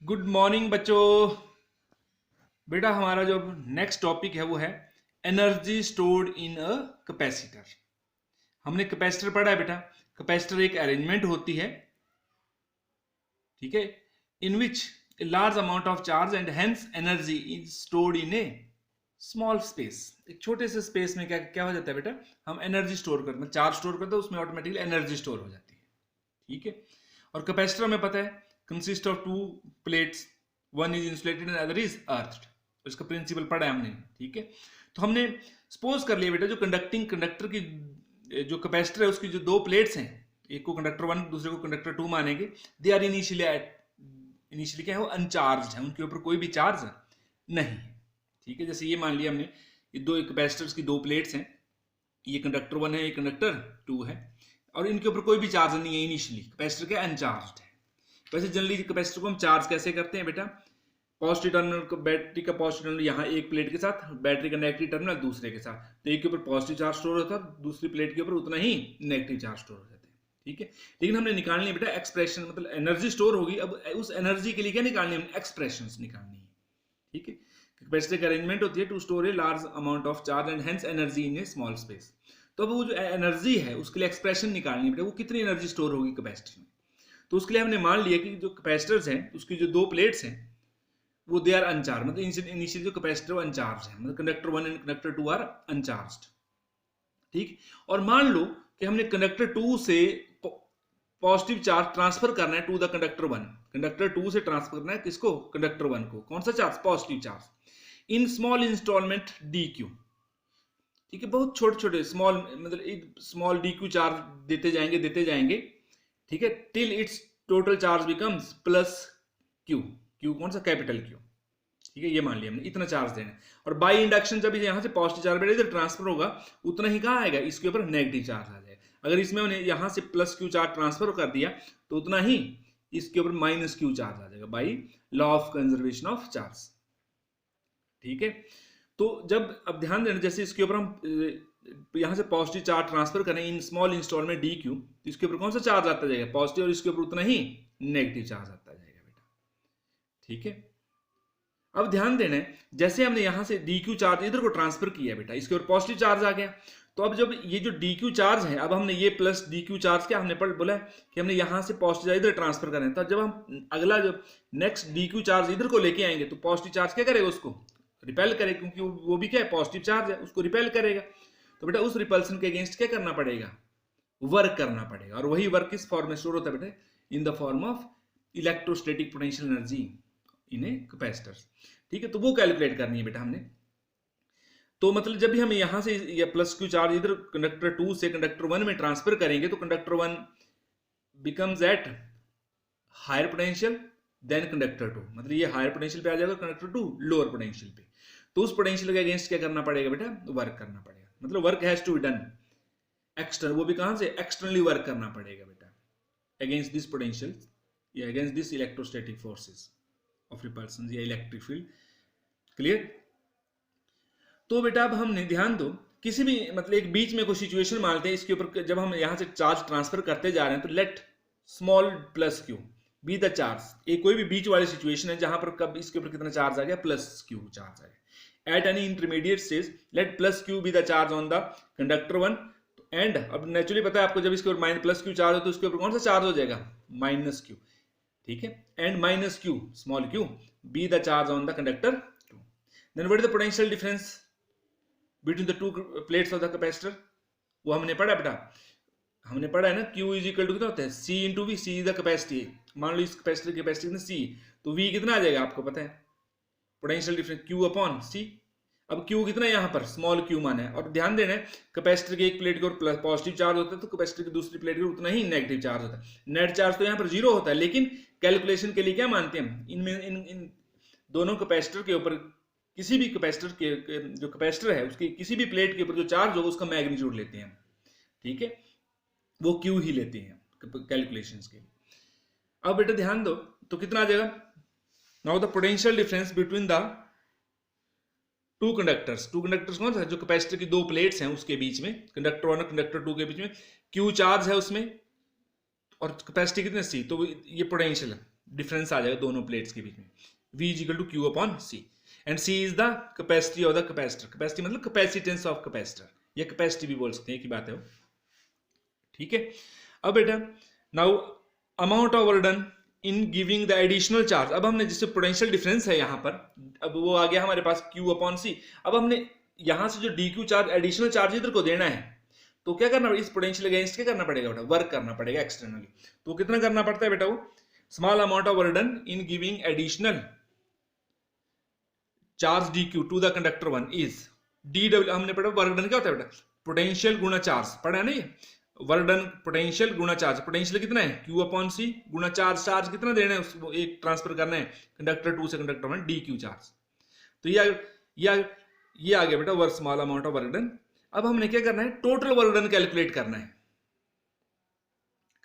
Good morning बच्चों। बेटा हमारा जो नेक्स्ट टॉपिक है वो है energy stored in a capacitor. हमने कैपेसिटर पढ़ा है बेटा। कैपेसिटर एक अरेंजमेंट होती है, ठीक है, in which a large amount of charge and hence energy is stored in a small space. एक छोटे से स्पेस में क्या क्या हो जाता है बेटा, हम एनर्जी स्टोर करते हैं, चार्ज स्टोर करते हैं, उसमें ऑटोमेटिकली एनर्जी स्टोर हो जाती है, ठीक है। और कैपेसिटर हमें पता है consist of two plates, one is insulated and other is earthed. इसका प्रिंसिपल पढ़ा है हमने, ठीक है। तो हमने सपोज कर लिया बेटा जो कंडक्टर की जो कैपेसिटर है उसकी जो दो प्लेट्स हैं, एक को कंडक्टर वन दूसरे को कंडक्टर टू मानेंगे, दे आर इनिशियली क्या है, वो अनचार्ज है, उनके ऊपर कोई भी चार्ज नहीं है, ठीक है। जैसे ये मान लिया हमने, ये दो कैपेसिटर्स की दो प्लेट्स हैं, ये कंडक्टर वन है, ये कंडक्टर टू है, और इनके ऊपर कोई भी चार्ज नहीं है, इनिशियली कैपेसिटर क्या अनचार्ज है। वैसे जनरली कैपेसिटर को हम चार्ज कैसे करते हैं बेटा, पॉजिटिव टर्मिनल को, बैटरी का पॉजिटिव टर्मिनल यहाँ एक प्लेट के साथ, बैटरी का नेगेटिव टर्मिनल दूसरे के साथ, तो एक के ऊपर पॉजिटिव चार्ज स्टोर होता है, दूसरी प्लेट के ऊपर उतना ही नेगेटिव चार्ज स्टोर हो जाता है, ठीक है। लेकिन हमने निकालनी है बेटा एक्सप्रेशन, मतलब एनर्जी स्टोर होगी, अब उस एनर्जी के लिए क्या निकालनी है, एक्सप्रेशन निकालनी है, ठीक है। कैपेसिटर की अरेंजमेंट होती है to store a large amount of charge and hence energy in a small space. तो अब वो जो एनर्जी है उसके लिए एक्सप्रेशन निकालनी है बेटा, वो कितनी एनर्जी स्टोर होगी कैपेसिटर में। तो उसके लिए हमने मान लिया कि जो कैपेसिटर्स हैं उसकी जो दो प्लेट्स हैं वो दे आर अनचार्ज, मतलब इनिशियली जो कैपेसिटर वो अनचार्ज है, मतलब conductor one and conductor two are uncharged, ठीक। और मान लो कि हमने कंडक्टर टू से पॉजिटिव चार्ज ट्रांसफर करना है to the conductor one, conductor two से ट्रांसफर करना है किसको, कंडक्टर वन को, कौन सा चार्ज, positive charge, in small instalment D Q, ठीक है। बहुत छोटे छोटे स्मॉल, मतलब स्मॉल डी क्यू चार्ज देते जाएंगे, ठीक है, till it's total charge becomes plus Q, Q कौन सा, कैपिटल क्यू, ठीक है। ये मान लिया हमने इतना चार्ज देना है, और बाई इंडक्शन जब यहां से पॉजिटिव चार्ज बेटा इधर ट्रांसफर होगा, उतना ही कहाँ आएगा, इसके ऊपर नेगेटिव चार्ज आ जाएगा। अगर इसमें हमने यहां से प्लस क्यू चार्ज ट्रांसफर कर दिया तो उतना ही इसके ऊपर माइनस क्यू चार्ज आ जाएगा, by law of conservation of charge, ठीक है। तो जब अब ध्यान देना, जैसे इसके ऊपर हम यहां से पॉजिटिव चार्ज ट्रांसफर करें in small instalment D Q, तो इसके ऊपर कौन सा चार्ज आता जाएगा, पॉजिटिव, और इसके ऊपर उतना ही नेगेटिव चार्ज आता जाएगा बेटा, ठीक है। अब ध्यान देना है, जैसे हमने यहां से डी क्यू चार्ज इधर को ट्रांसफर किया बेटा, इसके ऊपर पॉजिटिव चार्ज आ गया, तो अब जब ये जो डी क्यू चार्ज है, अब हमने ये प्लस डी क्यू चार्ज क्या हमने बोला है कि हमने यहां से पॉजिटिव चार्ज इधर ट्रांसफर करें, तो जब हम अगला जब नेक्स्ट डी क्यू चार्ज इधर को लेके आएंगे तो पॉजिटिव चार्ज क्या करेगा, उसको रिपेल करेगा, क्योंकि वो भी क्या है, पॉजिटिव चार्ज है, उसको रिपेल करेगा। तो बेटा उस रिपल्सन के अगेंस्ट क्या करना पड़ेगा, वर्क करना पड़ेगा, और वही वर्क किस फॉर्म में स्टोर होता है बेटा, इन the form of electrostatic potential energy in a capacitor, ठीक है। तो वो कैलकुलेट करनी है बेटा हमने। तो मतलब जब भी हम यहां से ये प्लस क्यू चार्ज इधर कंडक्टर टू से कंडक्टर वन में ट्रांसफर करेंगे तो conductor one becomes at higher potential than conductor two, मतलब ये हायर पोटेंशियल पे आ जाएगा, कंडक्टर टू लोअर पोटेंशियल पे। तो उस पोटेंशियल के अगेंस्ट क्या करना पड़ेगा बेटा, वर्क करना पड़ेगा, मतलब work has to be done external, वो भी कहां से, एक्सटर्नली वर्क करना पड़ेगा बेटा, अगेंस्ट दिस पोटेंशियल या against this electrostatic forces of repulsion या इलेक्ट्रिक फील्ड, क्लियर। तो बेटा अब हमने ध्यान दो, किसी भी मतलब एक बीच में कोई सिचुएशन मानते हैं, इसके ऊपर जब हम यहां से चार्ज ट्रांसफर करते जा रहे हैं, तो let small plus Q be the charge, एक कोई भी बीच वाली सिचुएशन है जहां पर कब इसके ऊपर कितना चार्ज आ गया, प्लस क्यू चार्ज आ गया। At any intermediate stage late plus Q be the charge on the conductor one, and अब नेचुरली पता है आपको, जब इसके ऊपर माइनस प्लस क्यू चार्ज हो तो उसके ऊपर कौन सा चार्ज हो जाएगा, माइनस क्यू, ठीक है। And minus Q small Q be the charge on the conductor two, then what is the potential difference between the two plates of the capacitor, वो हमने पढ़ा बेटा, हमने पढ़ा है ना, Q इज इक्वल टू कितना होता है, C into V, C is the capacity, मान लो इस कैपेसिटर की कैपेसिटी कितना C, तो V कितना आ जाएगा आपको पता है, potential difference Q upon C। अब Q कितना है यहाँ पर, स्मॉल Q माना है, और ध्यान देना है कैपेसिटर की एक प्लेट के ऊपर पॉजिटिव चार्ज होता है, तो कैपेसिटर की दूसरी प्लेट के ऊपर उतना ही नेगेटिव चार्ज होता है। नेट चार्ज तो यहाँ पर जीरो होता है, लेकिन कैलकुलेशन के लिए क्या मानते हैं, इनमें इन दोनों कैपेसिटर के ऊपर, किसी भी कैपेसिटर के जो कैपेसिटर है उसकी किसी भी प्लेट के ऊपर जो चार्ज होगा उसका मैग्नीट्यूड लेते हैं, ठीक है, वो क्यू ही लेते हैं कैलकुलेशंस के लिए। अब बेटा ध्यान दो, तो कितना आ जाएगा, now the potential difference between the two conductors कौन सा, जो कैपेसिटर की दो प्लेट्स हैं उसके बीच में, कंडक्टर वन और कंडक्टर टू के बीच में क्यू चार्ज है उसमें, और कैपेसिटी कितने सी, तो ये पोटेंशियल है, डिफरेंस आ जाएगा दोनों प्लेट्स के बीच में, V is equal to Q upon C, and C is the capacity of the capacitor, capacity मतलब कैपेसिटेंस ऑफ कैपेसिटर, या कैपेसिटी भी बोल सकते हैं, एक ही बात है वो, ठीक है। अब बेटा now amount of work done in giving the additional charge, अब हमने जिससे पोटेंशियल डिफरेंस है यहाँ पर, अब वो आ गया हमारे पास Q अपॉन C, अब हमने यहाँ से जो dq चार्ज एडिशनल चार्ज इधर को देना है, तो क्या करना पड़ेगा, इस पोटेंशियल अगेंस्ट क्या करना पड़ेगा बेटा, वर्क करना पड़ेगा एक्सटर्नली। तो कितना करना पड़ता है बेटा, वो small amount of work done in giving additional charge dq to the conductor 1 is dw, हमने पढ़ा वर्क डन क्या होता है बेटा, पोटेंशियल गुणा चार्ज, पढ़ा नहीं, वर्क डन पोटेंशियल गुणा चार्ज, पोटेंशियल कितना है Q अपॉन C गुणा चार्ज, चार्ज कितना देना है उसको, एक ट्रांसफर करना है कंडक्टर 2 से कंडक्टर 1 dq चार्ज। तो ये आ गया बेटा work small amount of work done. अब हमने क्या करना है, टोटल वर्क डन कैलकुलेट करना है,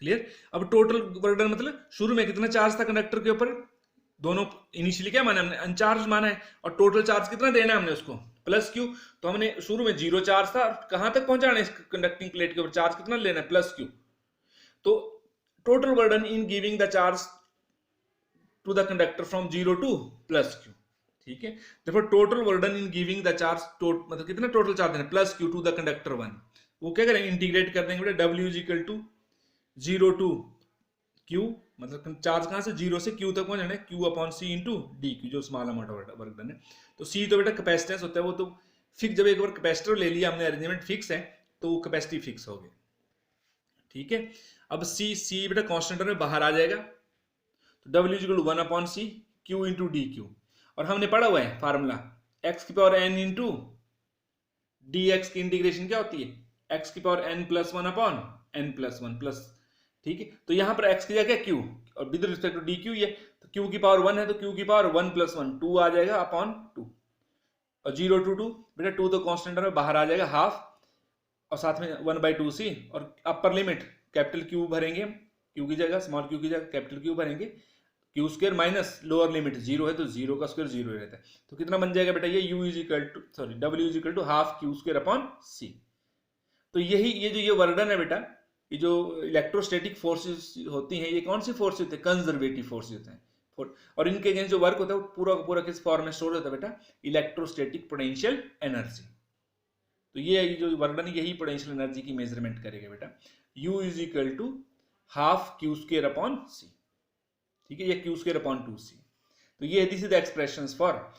क्लियर। अब टोटल वर्क डन मतलब शुरू में कितना चार्ज था कंडक्टर के ऊपर, दोनों इनिशियली क्या माना हमने, अनचार्ज माना है, और टोटल चार्ज कितना देना है हमने उसको प्लस Q, तो हमने शुरू में 0 चार्ज था, कहां तक पहुंचाना है इस कंडक्टिंग प्लेट के ऊपर, चार्ज कितना लेना है प्लस Q। तो total work done in giving the charge to the conductor from 0 to plus Q, ठीक है। देखो total work done in giving the charge, मतलब कितना टोटल चार्ज देना plus Q to the conductor 1, वो क्या करेंगे इंटीग्रेट कर देंगे बेटा, W is equal to 0 to Q, मतलब चार्ज कहां से 0 से Q तक पहुंचना है, Q upon C into dq, जो small amount of work done है। तो C तो बेटा कैपेसिटेंस होता है, वो तो फिक्स, जब एक बार कैपेसिटर ले लिया हमने, अरेंजमेंट फिक्स है तो कैपेसिटी फिक्स हो गई, ठीक है। अब C बेटा कांस्टेंट में बाहर आ जाएगा, तो W is equal to 1 upon C Q into dq, और हमने पढ़ा हुआ है फार्मूला x की पावर n इंटू dx की इंटीग्रेशन क्या होती है, x की power n plus 1 upon n plus 1 plus, ठीक है। तो यहां पर x की जगह q, और विद रिस्पेक्ट टू dq ये, तो q की पावर 1 है तो q की पावर 1 प्लस 1 2 आ जाएगा अपॉन 2, और 0 टू 2 बेटा 2 तो कांस्टेंट में बाहर आ जाएगा हाफ, और साथ में 1/2c, और अपर लिमिट कैपिटल Q भरेंगे, Q की जगह स्मॉल q की जगह कैपिटल Q भरेंगे, Q square minus lower limit 0 है तो 0 का स्क्वायर 0 रहता है, तो कितना बन जाएगा बेटा ये U is equal to W is equal to half Q square upon C। तो ये जो ये वर्क डन है बेटा, ये जो इलेक्ट्रोस्टैटिक फोर्सेस होती हैं, ये कौन सी फोर्स होते हैं, कंजर्वेटिव फोर्सेस होते हैं, और इनके अगेंस्ट जो वर्क होता है वो पूरा का पूरा किस फॉर्म में स्टोर होता है बेटा, इलेक्ट्रोस्टैटिक पोटेंशियल एनर्जी। तो ये जो वर्क डन यही पोटेंशियल एनर्जी की मेजरमेंट करेगा बेटा, U is equal to half Q square upon C, ठीक है, ये Q स्क्वायर अपॉन 2C। तो ये this is the expressions for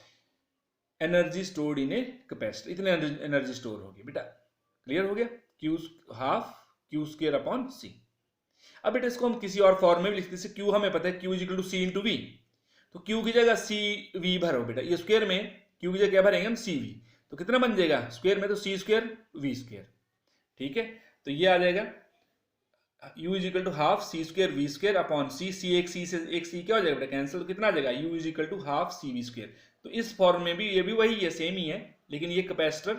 energy stored in a capacitor, इतने एनर्जी स्टोर होगी बेटा, क्लियर हो गया, Q half Q square upon C। अब बेटा इसको हम किसी और फॉर्म में भी लिखते हैं, Q हमें पता है Q is equal to C into V, तो Q की जगह CV भरो बेटा, ये स्क्वायर में Q की जगह क्या भरेंगे हम CV, तो कितना बन जाएगा स्क्वायर में, तो C स्क्वायर V स्क्वायर, ठीक है। तो ये आ जाएगा U is equal to half C square V square upon C, एक C से एक C क्या हो जाएगा बेटा कैंसिल, तो कितना आ जाएगा U is equal to half CV square. तो इस फॉर्म में भी ये भी वही है, सेम ही है, लेकिन ये कैपेसिटर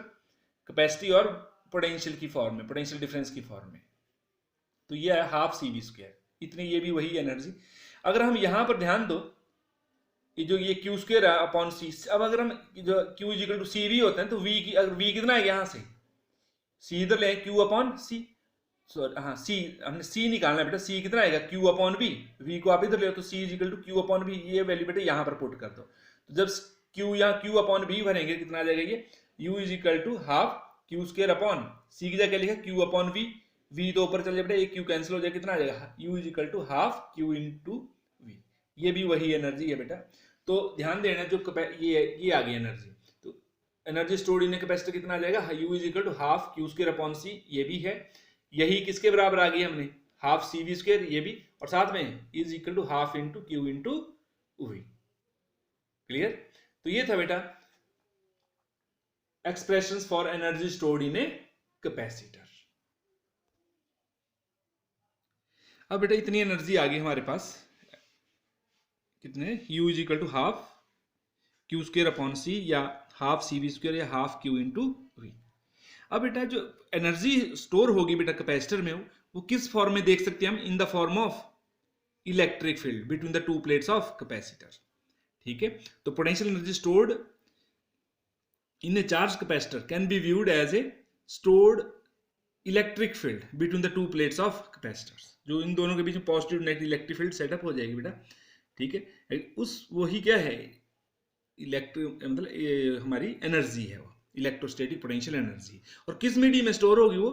कैपेसिटी और पोटेंशियल की फॉर्म में, पोटेंशियल डिफरेंस की फॉर्म में, तो ये है हाफ CV स्क्वायर, इतनी ये भी वही एनर्जी। अगर हम यहां पर ध्यान दो, ये जो ये Q स्क्वायर है अपॉन C, अब अगर हम जो Q is equal to CV होते हैं तो V की, अगर V कितना है यहाँ से C इधर ले Q अपॉन C, सॉरी हाँ C, हमने C निकालना है बेटा, C कितना आएगा Q अपॉन V को आप इधर ले तो C is equal to Q upon V, ये वैल्यू बेटा यहाँ पर पुट कर दो, तो जब Q यहाँ Q अपॉन V भरेंगे कितना आ जाएगा ये, U is equal to half Q square upon C की जगह लिखा Q अपॉन V तो ऊपर चल जाए बेटा, एक Q कैंसिल हो जाए, कितना आ जाएगा U is equal to half Q into V, ये भी वही एनर्जी है बेटा। तो ध्यान देना जो ये आ गई एनर्जी, तो एनर्जी स्टोर्ड इन कैपेसिटर कितना आ जाएगा, U is equal to half Q square upon C, ये भी है, यही किसके बराबर आ गई हमने हाफ CV स्क्वायर, ये भी, और साथ में is equal to half into Q into V, clear. तो ये था बेटा expressions for energy stored in a capacitor. अब बेटा इतनी एनर्जी आ गई हमारे पास, कितने U is equal to half Q square upon C, या हाफ CV स्क्वायर, या हाफ Q इंटू V। अब बेटा जो एनर्जी स्टोर होगी बेटा कैपेसिटर में, वो किस फॉर्म में देख सकते हैं हम, in the form of electric field between the two plates of capacitor, ठीक है। तो potential energy stored in a charge capacitor can be viewed as a stored electric field between the two plates of capacitors, जो इन दोनों के बीच में positive negative electric field setup हो जाएगी बेटा, ठीक है, उस वही क्या है, मतलब हमारी एनर्जी है वो, इलेक्ट्रोस्टैटिक पोटेंशियल एनर्जी। और किस मीडियम में स्टोर होगी वो,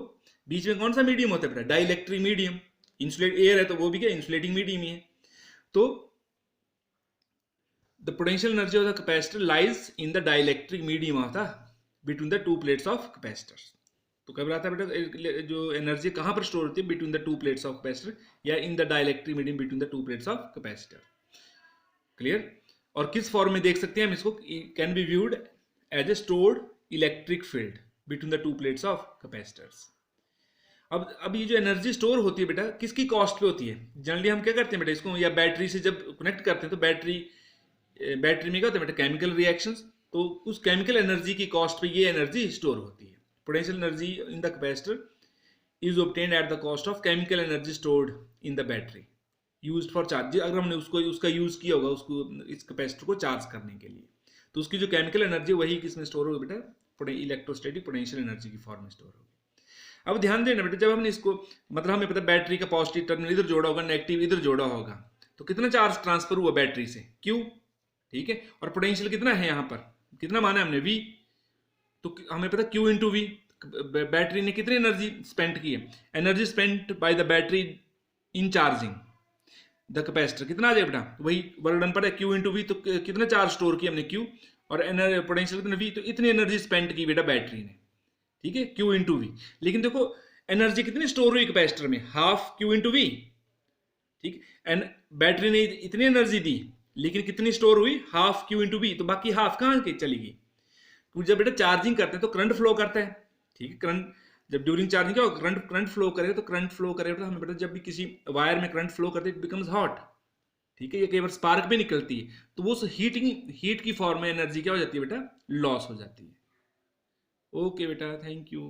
बीच में कौन सा मीडियम होता है बेटा, डाइलेक्ट्रिक मीडियम। इंसुलेट एयर है तो वो भी क्या इंसुलेटिंग मीडियम ही है। तो the potential energy of the capacitor lies in the dielectric medium of the between the two plates of capacitor. तो कब आता है बेटा जो एनर्जी कहां पर स्टोर होती है, between the two plates of capacitor या in the dielectric medium between the two plates of capacitor. Clear. और किस फॉर्म में देख सकते हैं हम इसको, can be viewed as a stored electric field between the two plates of capacitors. अब ये जो एनर्जी स्टोर होती है बेटा किसकी कॉस्ट पे होती है, जनरली हम क्या करते हैं बेटा इसको, या बैटरी से जब कनेक्ट करते हैं तो बैटरी में क्या होता है बेटा, केमिकल रिएक्शंस, तो उस केमिकल एनर्जी की कॉस्ट पे ये एनर्जी स्टोर होती है। Potential energy in the capacitor is obtained at the cost of chemical energy stored in the battery used for charge. अगर हमने उसका यूज किया होगा उसको, इस कैपेसिटर को चार्ज करने के लिए, तो उसकी जो केमिकल एनर्जी वही किसमें स्टोर होगी बेटा, इलेक्ट्रोस्टैटिक पोटेंशियल एनर्जी की फॉर्म में स्टोर होगी। अब ध्यान देना बेटा, जब हमने इसको, मतलब हमें पता बैटरी का पॉजिटिव टर्मिनल इधर जोड़ा होगा, नेगेटिव इधर जोड़ा होगा, तो कितना चार्ज ट्रांसफर हुआ बैटरी से, Q, ठीक है। और पोटेंशियल कितना है यहाँ पर, कितना माना है हमने, V, तो हमें पता Q इंटू V, बैटरी ने कितनी एनर्जी स्पेंड की है, energy spend by the battery in charging the capacitor, कितना आ जाए बेटा, वही वर्क डन पर है Q इंटू V, तो कितना चार्ज स्टोर किया हमने Q, और पोटेंशियल कितना V, तो इतनी एनर्जी स्पेंड की बेटा बैटरी ने, ठीक है, Q इंटू V। लेकिन देखो एनर्जी कितनी स्टोर हुई कैपेसिटर में, हाफ Q इंटू V, ठीक। एंड बैटरी ने इतनी एनर्जी दी लेकिन कितनी स्टोर हुई, हाफ Q इंटू V, तो बाकी हाफ कहाँ की चली गई, क्योंकि जब बेटा चार्जिंग करते हैं तो करंट फ्लो करता है, ठीक है। करंट जब ड्यूरिंग चार्जिंग क्या होगा, करंट फ्लो करेगा, तो करंट फ्लो करेगा तो हमें बेटा जब भी किसी वायर में करंट फ्लो करते इट बिकम्स हॉट, ठीक है, ये कई बार स्पार्क भी निकलती है, तो वो हीट की फॉर्म में एनर्जी क्या हो जाती है बेटा, लॉस हो जाती है। ओके बेटा, थैंक यू।